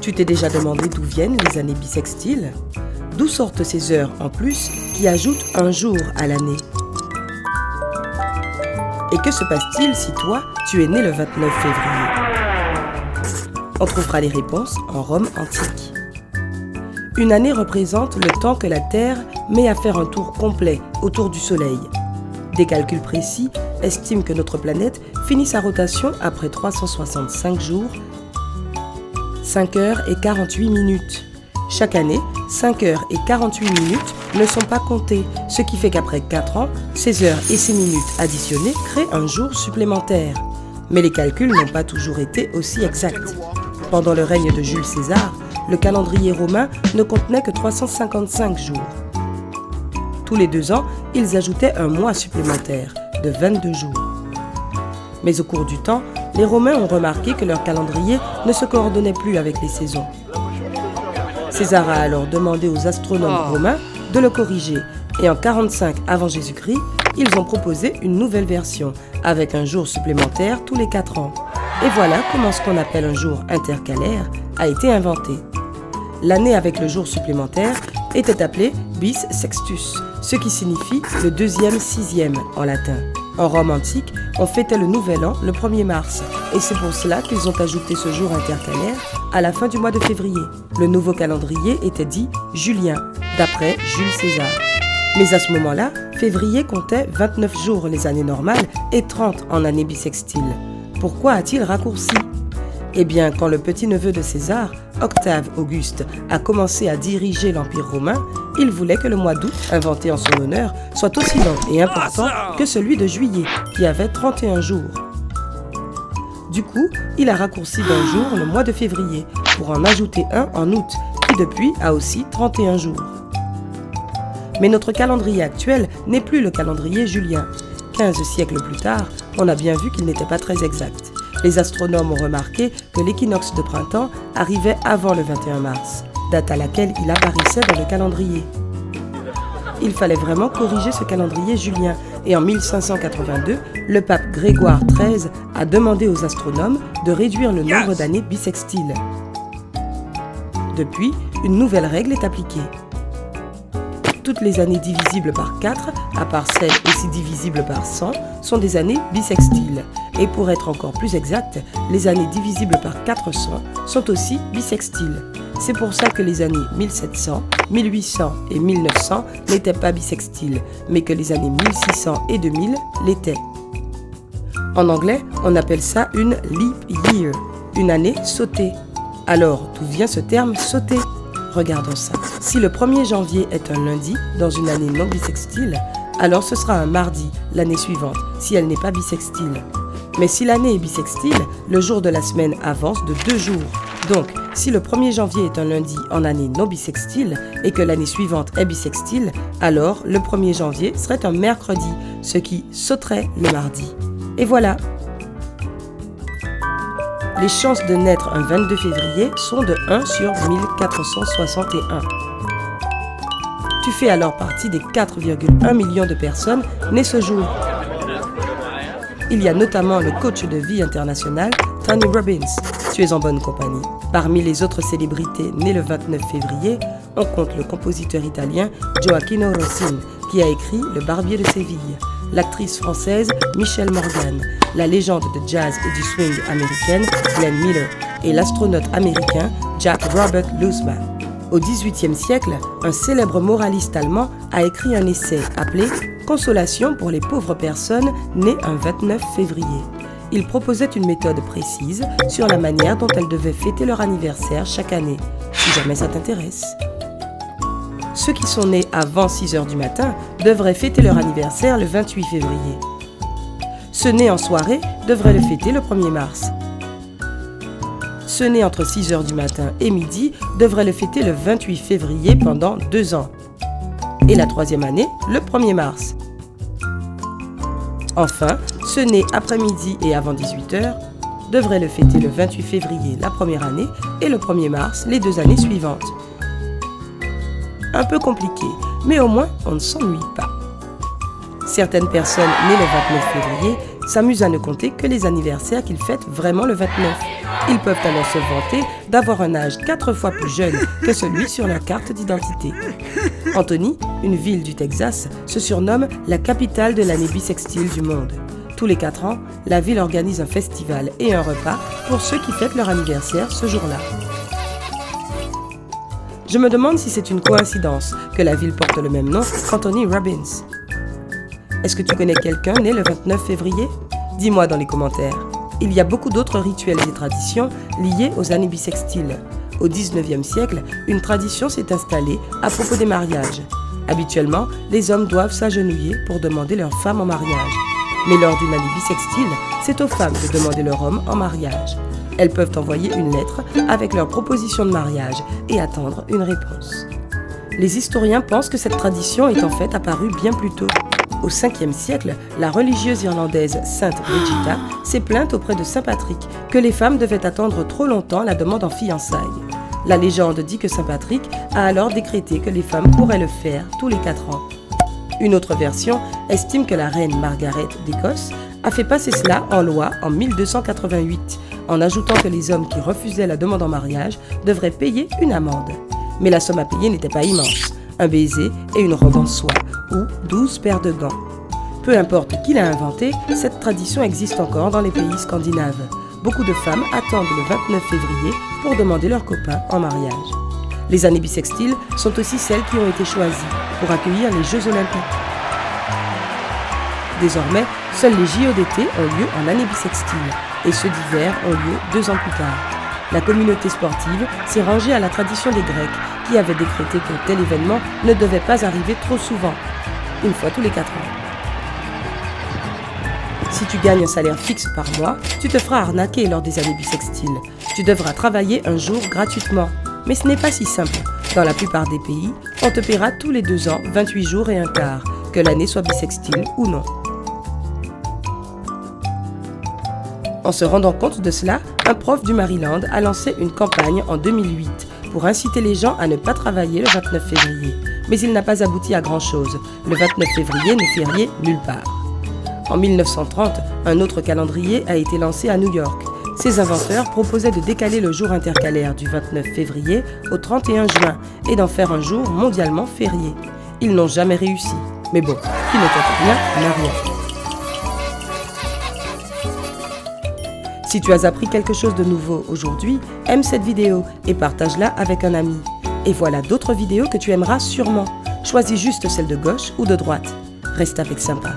Tu t'es déjà demandé d'où viennent les années bissextiles? D'où sortent ces heures en plus qui ajoutent un jour à l'année? Et que se passe-t-il si toi, tu es né le 29 février? On trouvera les réponses en Rome antique. Une année représente le temps que la Terre met à faire un tour complet autour du Soleil. Des calculs précis estiment que notre planète finit sa rotation après 365 jours, 5 heures et 48 minutes. Chaque année, 5 heures et 48 minutes ne sont pas comptées, ce qui fait qu'après 4 ans, ces heures et ces minutes additionnées créent un jour supplémentaire. Mais les calculs n'ont pas toujours été aussi exacts. Pendant le règne de Jules César, le calendrier romain ne contenait que 355 jours. Tous les 2 ans, ils ajoutaient un mois supplémentaire de 22 jours. Mais au cours du temps, les Romains ont remarqué que leur calendrier ne se coordonnait plus avec les saisons. César a alors demandé aux astronomes romains de le corriger et en 45 avant Jésus-Christ, ils ont proposé une nouvelle version avec un jour supplémentaire tous les 4 ans. Et voilà comment ce qu'on appelle un jour intercalaire a été inventé. L'année avec le jour supplémentaire était appelée bis sextus, ce qui signifie le deuxième sixième en latin. En Rome antique, on fêtait le nouvel an le 1er mars et c'est pour cela qu'ils ont ajouté ce jour intercalaire à la fin du mois de février. Le nouveau calendrier était dit julien, d'après Jules César. Mais à ce moment-là, février comptait 29 jours les années normales et 30 en année bissextile. Pourquoi a-t-il raccourci? Eh bien, quand le petit-neveu de César, Octave Auguste, a commencé à diriger l'Empire romain, il voulait que le mois d'août, inventé en son honneur, soit aussi long et important que celui de juillet, qui avait 31 jours. Du coup, il a raccourci d'un jour le mois de février, pour en ajouter un en août, qui depuis a aussi 31 jours. Mais notre calendrier actuel n'est plus le calendrier julien. 15 siècles plus tard, on a bien vu qu'il n'était pas très exact. Les astronomes ont remarqué que l'équinoxe de printemps arrivait avant le 21 mars, date à laquelle il apparaissait dans le calendrier. Il fallait vraiment corriger ce calendrier julien et en 1582, le pape Grégoire XIII a demandé aux astronomes de réduire le nombre d'années bissextiles. Depuis, une nouvelle règle est appliquée. Toutes les années divisibles par 4, à part celles aussi divisibles par 100, sont des années bissextiles. Et pour être encore plus exact, les années divisibles par 400 sont aussi bissextiles. C'est pour ça que les années 1700, 1800 et 1900 n'étaient pas bissextiles, mais que les années 1600 et 2000 l'étaient. En anglais, on appelle ça une leap year, une année sautée. Alors, d'où vient ce terme sauter? Regardons ça. Si le 1er janvier est un lundi dans une année non bissextile, alors ce sera un mardi l'année suivante, si elle n'est pas bissextile. Mais si l'année est bissextile, le jour de la semaine avance de 2 jours. Donc, si le 1er janvier est un lundi en année non bissextile et que l'année suivante est bissextile, alors le 1er janvier serait un mercredi, ce qui sauterait le mardi. Et voilà. Les chances de naître un 22 février sont de 1 sur 1461. Tu fais alors partie des 4,1 millions de personnes nées ce jour. Il y a notamment le coach de vie international, Tony Robbins. Tu es en bonne compagnie. Parmi les autres célébrités nées le 29 février, on compte le compositeur italien Gioacchino Rossini, qui a écrit Le Barbier de Séville, l'actrice française Michelle Morgan, la légende de jazz et du swing américaine Glenn Miller et l'astronaute américain Jack Robert Lussmann. Au XVIIIe siècle, un célèbre moraliste allemand a écrit un essai appelé « Consolation pour les pauvres personnes nées un 29 février ». Il proposait une méthode précise sur la manière dont elles devaient fêter leur anniversaire chaque année, si jamais ça t'intéresse. Ceux qui sont nés avant 6 heures du matin devraient fêter leur anniversaire le 28 février. Ceux nés en soirée devraient le fêter le 1er mars. Ceux nés entre 6 heures du matin et midi devraient le fêter le 28 février pendant 2 ans. Et la 3e année, le 1er mars. Enfin, ceux nés après-midi et avant 18 heures devraient le fêter le 28 février la première année et le 1er mars les 2 années suivantes. Un peu compliqué, mais au moins on ne s'ennuie pas. Certaines personnes nées le 29 février s'amusent à ne compter que les anniversaires qu'ils fêtent vraiment le 29. Ils peuvent alors se vanter d'avoir un âge 4 fois plus jeune que celui sur leur carte d'identité. Anthony, une ville du Texas, se surnomme la capitale de l'année bissextile du monde. Tous les 4 ans, la ville organise un festival et un repas pour ceux qui fêtent leur anniversaire ce jour-là. Je me demande si c'est une coïncidence que la ville porte le même nom qu'Anthony Robbins. Est-ce que tu connais quelqu'un né le 29 février? Dis-moi dans les commentaires. Il y a beaucoup d'autres rituels et traditions liés aux années bissextiles. Au 19e siècle, une tradition s'est installée à propos des mariages. Habituellement, les hommes doivent s'agenouiller pour demander leur femme en mariage. Mais lors d'une année bissextile, c'est aux femmes de demander leur homme en mariage. Elles peuvent envoyer une lettre avec leur proposition de mariage et attendre une réponse. Les historiens pensent que cette tradition est en fait apparue bien plus tôt. Au 5e siècle, la religieuse irlandaise Sainte Brigida s'est plainte auprès de Saint Patrick que les femmes devaient attendre trop longtemps la demande en fiançailles. La légende dit que Saint Patrick a alors décrété que les femmes pourraient le faire tous les 4 ans. Une autre version estime que la reine Margaret d'Écosse a fait passer cela en loi en 1288, en ajoutant que les hommes qui refusaient la demande en mariage devraient payer une amende. Mais la somme à payer n'était pas immense, un baiser et une robe en soie, ou 12 paires de gants. Peu importe qui l'a inventé, cette tradition existe encore dans les pays scandinaves. Beaucoup de femmes attendent le 29 février pour demander leur copain en mariage. Les années bissextiles sont aussi celles qui ont été choisies pour accueillir les Jeux Olympiques. Désormais, seuls les JO d'été ont lieu en année bissextile et ceux d'hiver ont lieu 2 ans plus tard. La communauté sportive s'est rangée à la tradition des Grecs qui avaient décrété qu'un tel événement ne devait pas arriver trop souvent, une fois tous les 4 ans. Si tu gagnes un salaire fixe par mois, tu te feras arnaquer lors des années bissextiles. Tu devras travailler un jour gratuitement. Mais ce n'est pas si simple. Dans la plupart des pays, on te paiera tous les 2 ans 28 jours et un quart, que l'année soit bissextile ou non. En se rendant compte de cela, un prof du Maryland a lancé une campagne en 2008 pour inciter les gens à ne pas travailler le 29 février. Mais il n'a pas abouti à grand-chose. Le 29 février n'est férié nulle part. En 1930, un autre calendrier a été lancé à New York. Ses inventeurs proposaient de décaler le jour intercalaire du 29 février au 31 juin et d'en faire un jour mondialement férié. Ils n'ont jamais réussi. Mais bon, qui ne tente rien n'a rien. Si tu as appris quelque chose de nouveau aujourd'hui, aime cette vidéo et partage-la avec un ami. Et voilà d'autres vidéos que tu aimeras sûrement. Choisis juste celle de gauche ou de droite. Reste avec Sympa.